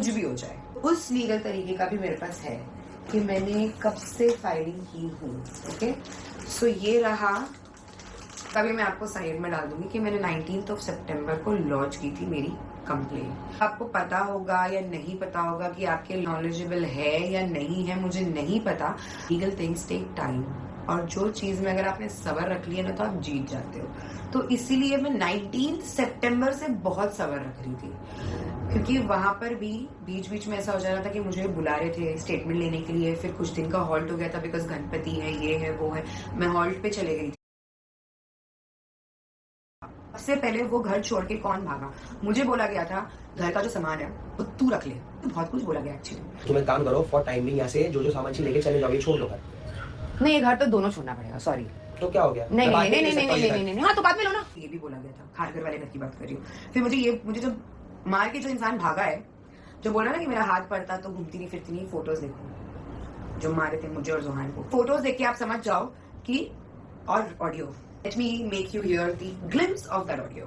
कुछ भी हो जाए। उस लीगल तरीके का भी मेरे पास है कि मैंने कब से फाइलिंग की हूँ। ओके, सो ये रहा। तभी मैं आपको साइड में डाल दूंगी कि मैंने 19 सितंबर को लॉन्च की थी मेरी कंप्लेन। आपको पता होगा या नहीं पता होगा कि आपके नॉलेजेबल है या नहीं है, मुझे नहीं पता। लीगल थिंग्स टेक टाइम, और जो चीज में अगर आपने सबर रख लिया ना तो आप जीत जाते हो। तो इसीलिए मैं 19 सितंबर से बहुत सबर रख रही थी, क्योंकि वहां पर भी बीच बीच में ऐसा हो जा रहा था कि मुझे बुला रहे थे स्टेटमेंट लेने के लिए। फिर कुछ दिन का हॉल्ट हो गया था बिकॉज गणपति है, ये है, वो है। मैं हॉल्ट पे चले गई थी। सबसे पहले वो घर छोड़ के कौन भागा? मुझे बोला गया था घर का जो सामान है वो तू रख ले। तो बहुत कुछ बोला गया एक्चुअली। तुम एक काम करो, फॉर टाइम बिंग यहाँ से जो सामान चीज लेके चले जाओगे, छोड़ लो घर। नहीं, ये घर तो दोनों छोड़ना पड़ेगा। सॉरी। तो क्या हो गया? नहीं नहीं नहीं नहीं नहीं नहीं नहीं, हाँ तो बाद में लो ना। ये भी बोला गया था, खारघर वाले घर की बात कर रही हूँ। फिर मुझे जब मार के जो इंसान भागा है, जो बोला ना कि मेरा हाथ पड़ता तो घूमती नहीं फिरती नहीं, फोटोज देखो जो मारे थे मुझे और जोहान को। फोटोज देख के आप समझ जाओ कि, और audio, let me make you here the glimpse of that audio.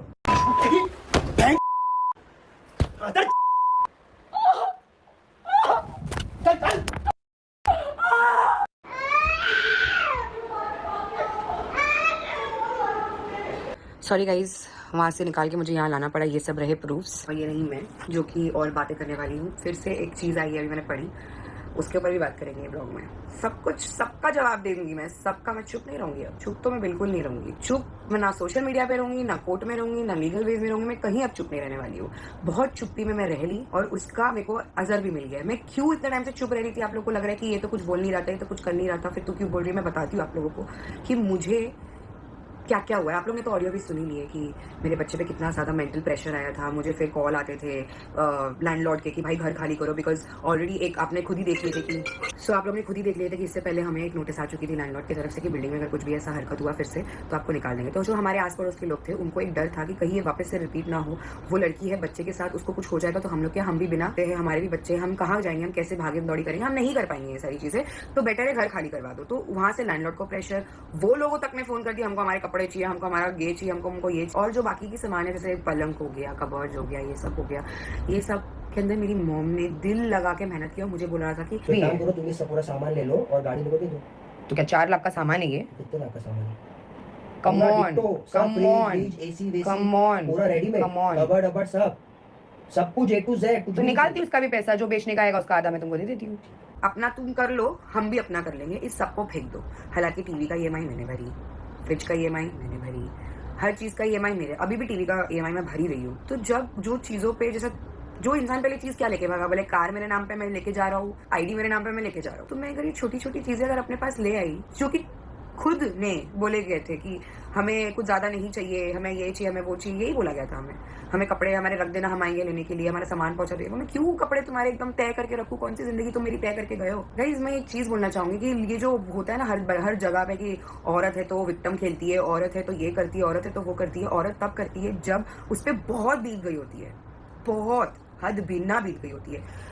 Sorry guys, वहाँ से निकाल के मुझे यहाँ लाना पड़ा। ये सब रहे प्रूफ्स, और ये नहीं मैं जो कि और बातें करने वाली हूँ। फिर से एक चीज़ आई है, अभी मैंने पढ़ी, उसके ऊपर भी बात करेंगे ब्लॉग में। सब कुछ, सबका जवाब दे दूंगी मैं, सबका। मैं चुप नहीं रहूंगी अब। चुप तो मैं बिल्कुल नहीं रहूंगी। चुप मैं ना सोशल मीडिया पे रहूंगी, ना कोर्ट में रहूंगी, ना लीगल वेज में रहूंगी। मैं कहीं अब चुप नहीं रहने वाली हूँ। बहुत चुप्पी में मैं रह ली, और उसका मेरे को अजर भी मिल गया। मैं क्यों इतने टाइम से चुप रह रही थी? आप लोग को लग रहा है कि ये तो कुछ बोल नहीं रहा था, ये तो कुछ कर नहीं रहा था, फिर तू क्यों बोल रही है? मैं बताती हूँ आप लोगों को कि मुझे क्या क्या हुआ है। आप लोगों ने तो ऑडियो भी सुनी ली है कि मेरे बच्चे पे कितना ज़्यादा मेंटल प्रेशर आया था। मुझे फिर कॉल आते थे लैंडलॉर्ड के कि भाई घर खाली करो, बिकॉज ऑलरेडी एक आपने खुद ही देख लिए थे कि आप लोगों ने खुद ही देख लिए थे कि इससे पहले हमें एक नोटिस आ चुकी थी लैंडलॉर्ड की तरफ से कि बिल्डिंग में अगर कुछ भी ऐसा हरकत हुआ फिर से तो आपको निकाल देंगे। तो जो हमारे आस पड़ोस के लोग थे उनको एक डर था कि कहीं ये वापस से रिपीट ना हो। वो लड़की है, बच्चे के साथ उसको कुछ हो जाएगा तो हम लोग क्या, हम भी बिना हैं, हमारे भी बच्चे, हम कहाँ जाएंगे, हम कैसे भागे दौड़ी करेंगे? हम नहीं कर पाएंगे ये सारी चीज़ें। तो बेटर है घर खाली करवा दो। तो वहाँ से लैंडलॉर्ड को प्रेशर, वो लोगों तक ने फोन कर दिया हमको हमारे कपड़े चाहिए, हमको हमारा ये चाहिए, हमको ये, और जो बाकी की सामान है जैसे पलंग हो गया, कबर्ड हो गया, ये सब हो गया। ये सब के अंदर मेरी मॉम ने दिल लगा के मेहनत किया। मुझे बोल रहा था कि काम करो, तुम ये सब पूरा सामान ले लो और गाड़ी लेके दे दो। तो क्या 4 लाख का सामान है ये? कितने लाख का सामान है? Come on, come on, AC वेसी कम ऑन, पूरा रेडीमेड, कबर्ड अबर्ड सब कुछ ए टू जेड। तो निकालती उसका भी पैसा, जो बेचने का आएगा उसका आधा मैं तुमको दे देती हूँ। अपना तुम कर लो, हम भी अपना कर लेंगे। इस सबको फेंक दो। हालांकि टीवी का ईएमआई मैंने भरी, फ्रिज का ईएमआई मैंने भरी, हर चीज का ईएमआई मेरे, अभी भी टीवी का ईएमआई मैं भरी रही हूँ। तो जब जो चीजों पे, जैसा जो इंसान पहले चीज क्या लेके भागा, बोले कार मेरे नाम पे मैं लेके जा रहा हूँ, आईडी मेरे नाम पे मैं लेके जा रहा हूँ। तो मैं अगर ये छोटी छोटी चीजें अगर अपने पास ले आई, जो कि खुद ने बोले गए थे कि हमें कुछ ज्यादा नहीं चाहिए, हमें ये चाहिए, हमें वो चाहिए, यही बोला गया था। हमें कपड़े हमारे रख देना, हम आएंगे लेने के लिए, हमारा सामान पहुंचा देगा। मैं क्यों कपड़े तुम्हारे एकदम तय करके रखूं? कौन सी जिंदगी तुम मेरी तय करके गए हो? गाइस, मैं एक चीज बोलना चाहूंगी कि ये जो होता है ना हर जगह पे कि औरत है तो विक्टिम खेलती है, औरत है तो ये करती है, औरत है तो वो करती है। औरत तब करती है जब उस पर बहुत बीत गई होती है, बहुत हद बिना बीत गई होती है।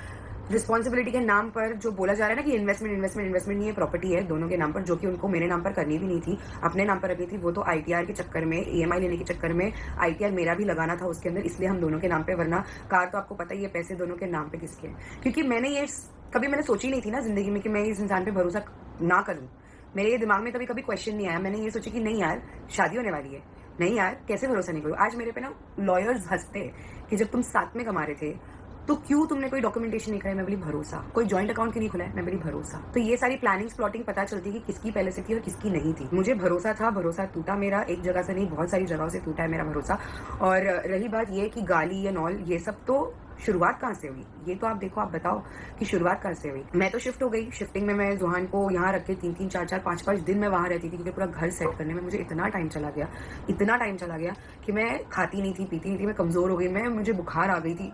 रिस्पॉन्सिबिलिटी के नाम पर जो बोला जा रहा है ना कि इन्वेस्टमेंट नहीं है, प्रॉपर्टी है दोनों के नाम पर, जो कि उनको मेरे नाम पर करनी भी नहीं थी, अपने नाम पर रखनी थी। वो तो आईटीआर के चक्कर में, ईएमआई लेने के चक्कर में आईटीआर मेरा भी लगाना था उसके अंदर, इसलिए हम दोनों के नाम पे। वरना कार तो आपको पता ही है, पैसे दोनों के नाम पे किसके हैं। क्योंकि मैंने सोची नहीं थी ना जिंदगी में कि मैं इस इंसान पे भरोसा ना करूं। मेरे दिमाग में कभी क्वेश्चन नहीं आया। मैंने ये सोचा कि नहीं यार, शादी होने वाली है, नहीं यार कैसे भरोसा नहीं करूं। आज मेरे पे ना लॉयर्स हंसते कि जब तुम साथ में कमा रहे थे तो क्यों तुमने कोई डॉक्यूमेंटेशन नहीं कराई? मैं बोली भरोसा। कोई जॉइंट अकाउंट क्यों नहीं खुला है? मैं बोली भरोसा। तो ये सारी प्लानिंग प्लॉटिंग पता चलती कि किसकी पहले से थी और किसकी नहीं थी। मुझे भरोसा था, भरोसा टूटा मेरा। एक जगह से नहीं, बहुत सारी जगहों से टूटा है मेरा भरोसा। और रही बात ये कि गाली या नॉल, ये सब तो शुरुआत कहाँ से हुई? ये तो आप देखो, आप बताओ कि शुरुआत कहाँ से हुई। मैं तो शिफ्ट हो गई। शिफ्टिंग में मैं जोहान को यहाँ रख के 3-3, 4-4, 5-5 दिन मैं वहाँ रहती थी, क्योंकि पूरा घर सेट करने में मुझे इतना टाइम चला गया कि मैं खाती नहीं थी, पीती नहीं थी, मैं कमजोर हो गई, मुझे बुखार आ गई थी,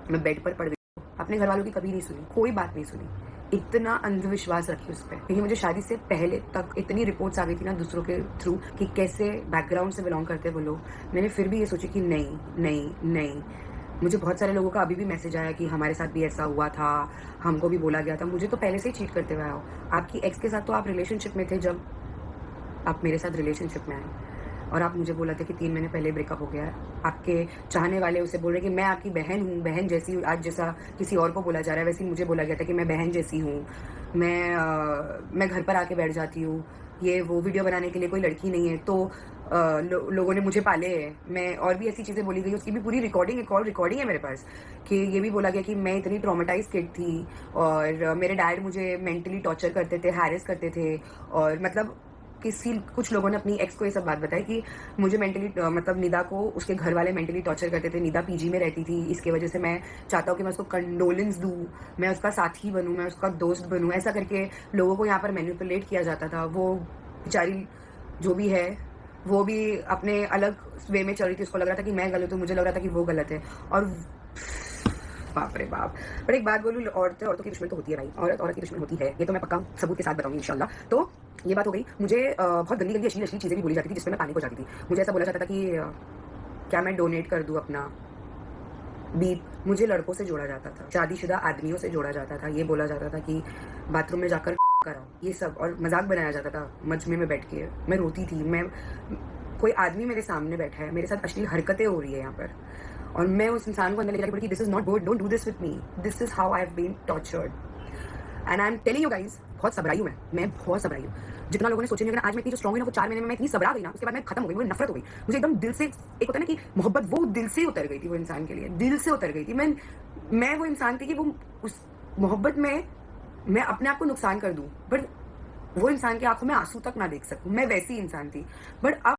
मैं बेड पर पड़ गई। अपने घर वालों की कभी नहीं सुनी, कोई बात नहीं सुनी। इतना अंधविश्वास रखी उस पर, क्योंकि मुझे शादी से पहले तक इतनी रिपोर्ट्स आ गई थी ना दूसरों के थ्रू कि कैसे बैकग्राउंड से बिलोंग करते हैं वो लोग। मैंने फिर भी ये सोची कि नहीं नहीं नहीं। मुझे बहुत सारे लोगों का अभी भी मैसेज आया कि हमारे साथ भी ऐसा हुआ था, हमको भी बोला गया था। मुझे तो पहले से ही चीट करते हुए आओ। आपकी एक्स के साथ तो आप रिलेशनशिप में थे जब आप मेरे साथ रिलेशनशिप में आए। और आप मुझे बोला था कि 3 महीने पहले ब्रेकअप हो गया है। आपके चाहने वाले उसे बोल रहे हैं कि मैं आपकी बहन हूँ, बहन जैसी हूँ। आज जैसा किसी और को बोला जा रहा है वैसे ही मुझे बोला गया था कि मैं बहन जैसी हूँ, मैं घर पर आके बैठ जाती हूँ, ये वो वीडियो बनाने के लिए कोई लड़की नहीं है। तो लोगों ने मुझे पाले है। मैं और भी ऐसी चीज़ें बोली गई, उसकी भी पूरी रिकॉर्डिंग है, कॉल रिकॉर्डिंग है मेरे पास, कि ये भी बोला गया कि मैं इतनी ट्रॉमेटाइज किड थी और मेरे डैड मुझे मेंटली टॉर्चर करते थे, हैरेस करते थे। और मतलब कुछ लोगों ने अपनी एक्स को ये सब बात बताई कि मुझे मेंटली मतलब निदा को उसके घर वाले मेंटली टॉर्चर करते थे। निदा पीजी में रहती थी, इसके वजह से मैं चाहता हूँ कि मैं उसको कंडोलेंस दूँ, मैं उसका साथी बनूँ, मैं उसका दोस्त बनूँ। ऐसा करके लोगों को यहाँ पर मैनिपुलेट किया जाता था। वो बेचारी जो भी है वो भी अपने अलग वे में चल रही थी। उसको लग रहा था कि मैं गलत हूँ, मुझे लग रहा था कि वो गलत है। और बाप रे बाप। पर एक बात बोलूँ, औरतों की दुश्मन तो होती है भाई, औरत की दुश्मन होती है, ये तो मैं पक्का सबूत के साथ बताऊंगी इंशाल्लाह। तो ये बात हो गई। मुझे बहुत गंदी गंदी अश्लील चीज़ें भी बोली जाती थी, जिसमें मैं पैनिक हो जाती थी। मुझे ऐसा बोला जाता था कि क्या मैं डोनेट कर दूँ अपना बीप। मुझे लड़कों से जोड़ा जाता था, शादीशुदा आदमियों से जोड़ा जाता था। ये बोला जाता था कि बाथरूम में जाकर कराओ, ये सब, और मजाक बनाया जाता था मजमे में बैठ के। मैं रोती थी। कोई आदमी मेरे सामने बैठा है, मेरे साथ अश्लील हरकतें हो रही है यहाँ पर, और मैं उस इंसान को अंदर ले जाकर बोली, this is not good, don't do this with me, this is how I have been tortured. And I am telling you guys, बहुत सबराई हूँ मैं बहुत सबराई हूँ। जितना लोगों ने सोचा नहीं, अगर आज मैं इतनी जो स्ट्रॉन्ग हुई ना, वो 4 महीने में मैं इतनी सबरा गई ना, उसके बाद मैं खत्म हो गई, मुझे नफरत हो गई। मुझे एकदम दिल से, एक होता है ना कि मोहब्बत, वो दिल से उतर गई थी। वो इंसान के लिए दिल से उतर गई थी। मैं वो इंसान थी कि वो उस मोहब्बत में मैं अपने आप को नुकसान कर दूं, बट वो इंसान की आंखों में आंसू तक ना देख सकूं। मैं वैसी इंसान थी। बट अब